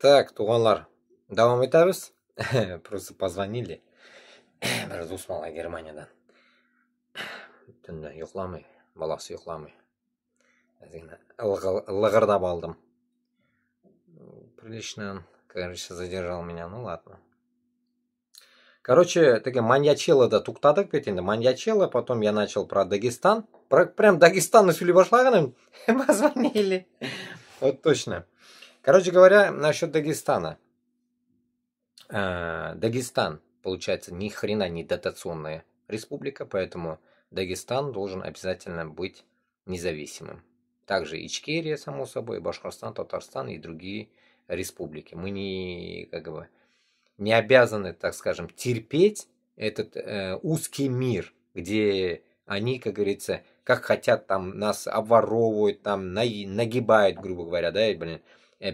Так, туғандар, давам етеміз. Просто позвонили. Бір дос бала Германиядан. Түнде ұйықламай, баласы ұйықламай. Лығырдап алдым. Прилично, короче, задержал меня. Ну ладно. Короче, таки маньячелода туктадык бит енді. Маньячело, потом я начал про Дагестан. Прям Дагестан сөйлей башлаганым. Позвонили. Вот точно. Короче говоря, насчет Дагестана. Дагестан, получается, ни хрена не дотационная республика, поэтому Дагестан должен обязательно быть независимым. Также Ичкерия, само собой, Башкортостан, Татарстан и другие республики. Мы не обязаны, так скажем, терпеть этот узкий мир, где они, как говорится, как хотят, там нас обворовывают, там нагибают, грубо говоря, да,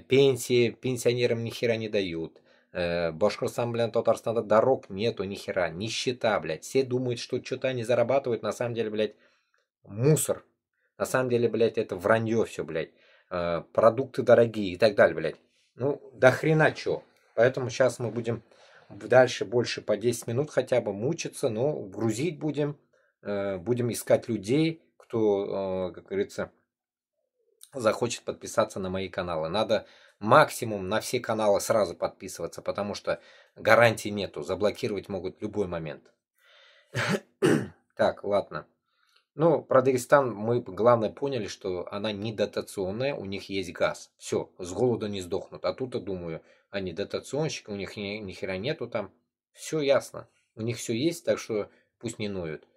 пенсии пенсионерам ни хера не дают. Башкортостан, Татарстана дорог нету ни хера, нищета, блядь. Все думают, что что-то они зарабатывают, на самом деле, блядь, мусор. На самом деле, блядь, это вранье все, блядь. Продукты дорогие и так далее, блядь. Ну, до хрена чё. Поэтому сейчас мы будем дальше больше по 10 минут хотя бы мучиться, но грузить будем. Будем искать людей, кто, как говорится, захочет подписаться на мои каналы. Надо максимум на все каналы сразу подписываться, потому что гарантий нету. Заблокировать могут в любой момент. Так, ладно. Ну, про Дагестан мы главное поняли, что она не дотационная, у них есть газ. Все, с голода не сдохнут. А тут, я думаю, они дотационщики, у них ни хера нету там. Все ясно. У них все есть, так что пусть не ноют.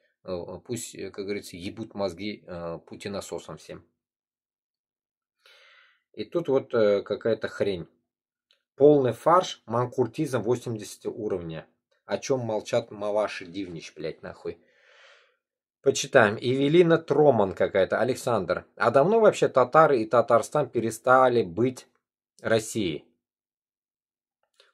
Пусть, как говорится, ебут мозги путинососам всем. И тут вот какая-то хрень. Полный фарш, манкуртизм 80 уровня. О чем молчат Маваши Дивнич, блять, нахуй. Почитаем. Евелина Троман какая-то, Александр. А давно вообще татары и Татарстан перестали быть Россией?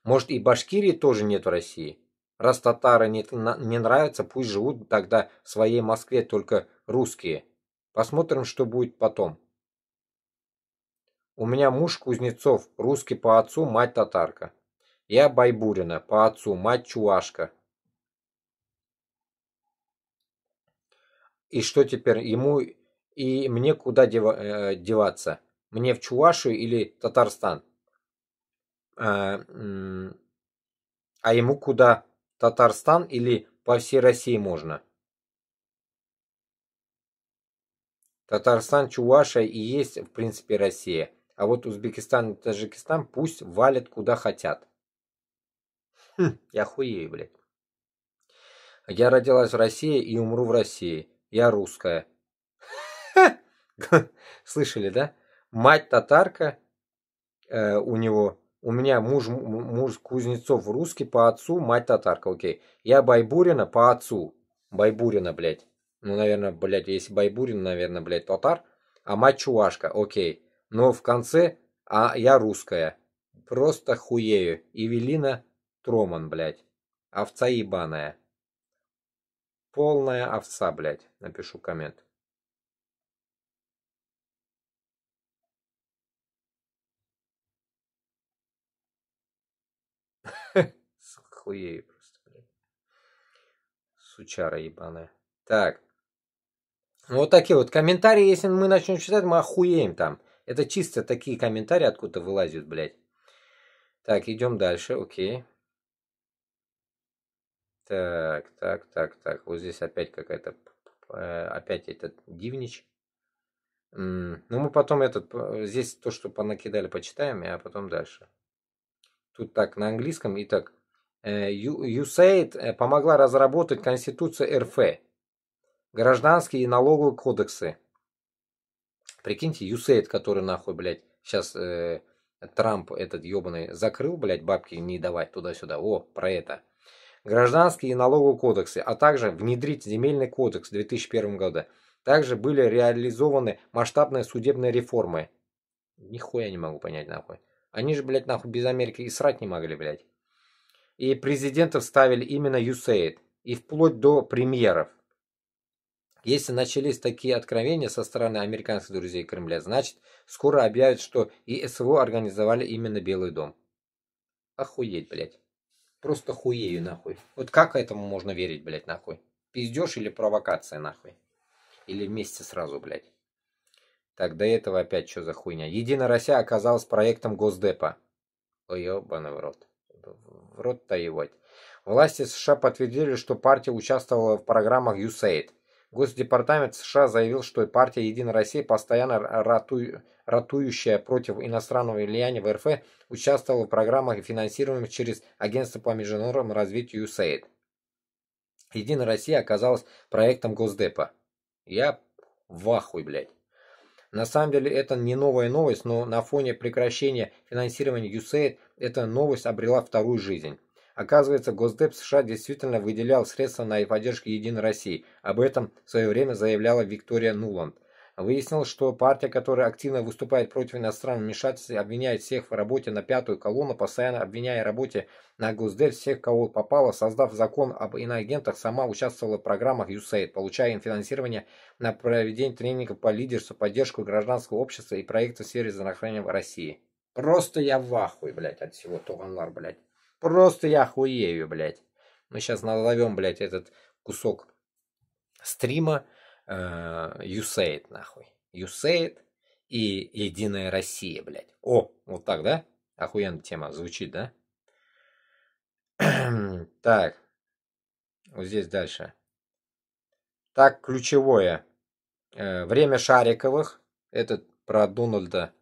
Может, и Башкирии тоже нет в России? Раз татары не нравятся, пусть живут тогда в своей Москве только русские. Посмотрим, что будет потом. У меня муж Кузнецов, русский по отцу, мать татарка. Я Байбурина, по отцу, мать чувашка. И что теперь ему и мне куда деваться? Мне в Чувашию или Татарстан? А ему куда? Татарстан или по всей России можно? Татарстан, Чувашия и есть, в принципе, Россия. А вот Узбекистан и Таджикистан пусть валят куда хотят. Я хуею, блядь. Я родилась в России и умру в России. Я русская. Слышали, да? Мать татарка у него. У меня муж Кузнецов русский по отцу, мать татарка, окей. Я Байбурина по отцу. Байбурина, блядь. Ну, наверное, блядь, если Байбурин, наверное, блядь, татар. А мать чувашка, окей. Но в конце, я русская. Просто хуею. Евелина Троман, блядь. Овца ебаная. Полная овца, блядь. Напишу коммент. Хуею просто, блядь. Сучара ебаная. Так. Вот такие вот комментарии, если мы начнем читать, мы охуеем там. Это чисто такие комментарии откуда вылазят, блядь. Так, идем дальше, окей. Так. Вот здесь опять какая-то... Опять этот Дивнич. Ну, мы потом здесь то, что понакидали, почитаем, а потом дальше. Тут так, на английском. Итак, USAID помогла разработать Конституцию РФ. Гражданские и налоговые кодексы. Прикиньте, USAID, который нахуй, блядь, сейчас Трамп этот ебаный закрыл, блядь, бабки не давать туда-сюда. О, про это. Гражданские и налоговые кодексы, а также внедрить земельный кодекс 2001 года. Также были реализованы масштабные судебные реформы. Нихуя не могу понять, нахуй. Они же, блядь, нахуй без Америки и срать не могли, блядь. И президентов ставили именно USAID. И вплоть до премьеров. Если начались такие откровения со стороны американских друзей Кремля, значит, скоро объявят, что и СВО организовали именно Белый дом. Охуеть, блядь. Просто хуею, нахуй. Вот как этому можно верить, блядь, нахуй? Пиздеж или провокация, нахуй? Или вместе сразу, блядь? Так, до этого опять что за хуйня? Единая Россия оказалась проектом Госдепа. Ой, ебаный в рот. В рот-то ебать. Власти США подтвердили, что партия участвовала в программах USAID. Госдепартамент США заявил, что партия «Единая Россия», постоянно ратующая против иностранного влияния в РФ, участвовала в программах, финансируемых через Агентство по международному развитию USAID. «Единая Россия» оказалась проектом Госдепа. Я в ахуе, блядь. На самом деле это не новая новость, но на фоне прекращения финансирования USAID эта новость обрела вторую жизнь. Оказывается, Госдеп США действительно выделял средства на поддержку Единой России. Об этом в свое время заявляла Виктория Нуланд. Выяснилось, что партия, которая активно выступает против иностранного вмешательства, обвиняет всех в работе на пятую колонну, постоянно обвиняя в работе на Госдеп всех, кого попало, создав закон об иноагентах, сама участвовала в программах USAID, получая финансирование на проведение тренингов по лидерству, поддержку гражданского общества и проектов в сфере здравоохранения в России. Просто я в ахуе, блядь, от всего Туганлар, блядь. Просто я хуею, блядь. Мы сейчас назовем, блядь, этот кусок стрима USAID, нахуй. USAID и Единая Россия, блядь. О, вот так, да? Охуенная тема звучит, да? Так. Вот здесь дальше. Так, ключевое. Время Шариковых. Это про Дональда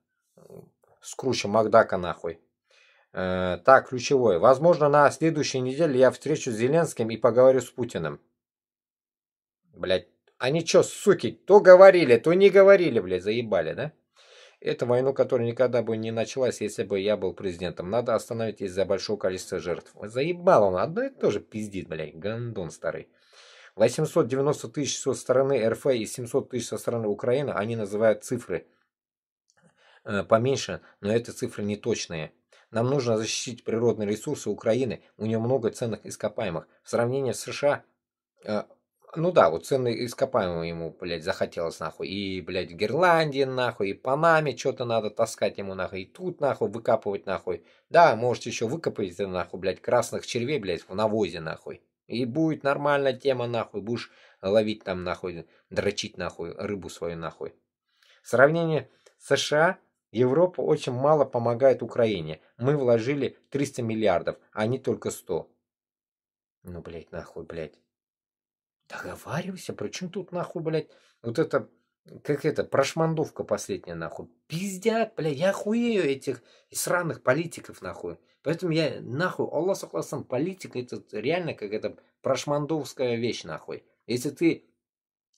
Скруча Макдака, нахуй. Так, ключевое. Возможно, на следующей неделе я встречусь с Зеленским и поговорю с Путиным. Блядь. Они чё, суки, то говорили, то не говорили, блядь, заебали, да? Это войну, которая никогда бы не началась, если бы я был президентом. Надо остановить из-за большого количества жертв. Заебал он, одно и то же пиздит, блядь, гандон старый. 890 тысяч со стороны РФ и 700 тысяч со стороны Украины, они называют цифры поменьше, но это цифры не точные. Нам нужно защитить природные ресурсы Украины, у нее много ценных ископаемых. В сравнении с США, ну да, вот ценные ископаемые ему, блядь, захотелось нахуй. И, блядь, в Гренландии нахуй, и Панаме что-то надо таскать ему нахуй, и тут нахуй выкапывать нахуй. Да, можете еще выкопать нахуй, блядь, красных червей, блядь, в навозе нахуй. И будет нормальная тема нахуй, будешь ловить там нахуй, дрочить нахуй, рыбу свою нахуй. В сравнении с США, Европа очень мало помогает Украине. Мы вложили 300 миллиардов, а они только 100. Ну, блядь, нахуй, блядь. Договаривайся, причем тут нахуй, блядь, вот это, как это, прошмандовка последняя, нахуй. Пиздят, блядь, я охуею этих сраных политиков, нахуй. Поэтому я, нахуй, Аллах согласен, политика, это реально как это прошмандовская вещь, нахуй. Если ты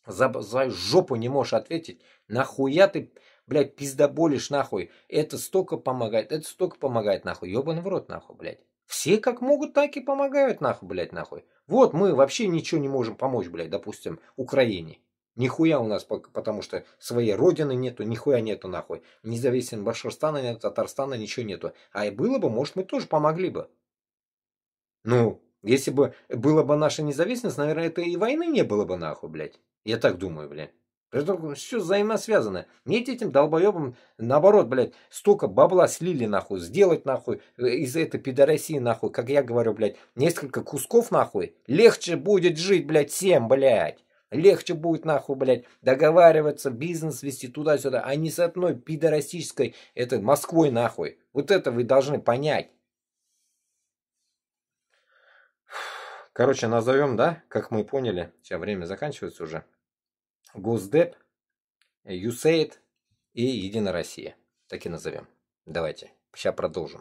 за жопу не можешь ответить, нахуя ты, блядь, пиздоболишь, нахуй. Это столько помогает, нахуй. Ёбаный в рот, нахуй, блядь. Все как могут, так и помогают, нахуй, блядь, нахуй. Вот мы вообще ничего не можем помочь, блядь, допустим, Украине. Нихуя у нас, потому что своей родины нету, нихуя нету, нахуй. Независимо Башкортостана нет, Татарстана ничего нету. А и было бы, может, мы тоже помогли бы. Ну, если бы была бы наша независимость, наверное, это и войны не было бы, нахуй, блядь. Я так думаю, блядь. Поэтому все взаимосвязано. Нет, этим долбоебам, наоборот, блядь, столько бабла слили, нахуй, сделать, нахуй, из этой пидорасии, нахуй, как я говорю, блядь, несколько кусков, нахуй, легче будет жить, блядь, всем, блядь. Легче будет, нахуй, блядь, договариваться, бизнес вести туда-сюда, а не с одной пидорастической, это, Москвой, нахуй. Вот это вы должны понять. Короче, назовем, да, как мы поняли, сейчас время заканчивается уже. Госдеп, USAID и Единая Россия. Так и назовем. Давайте, сейчас продолжим.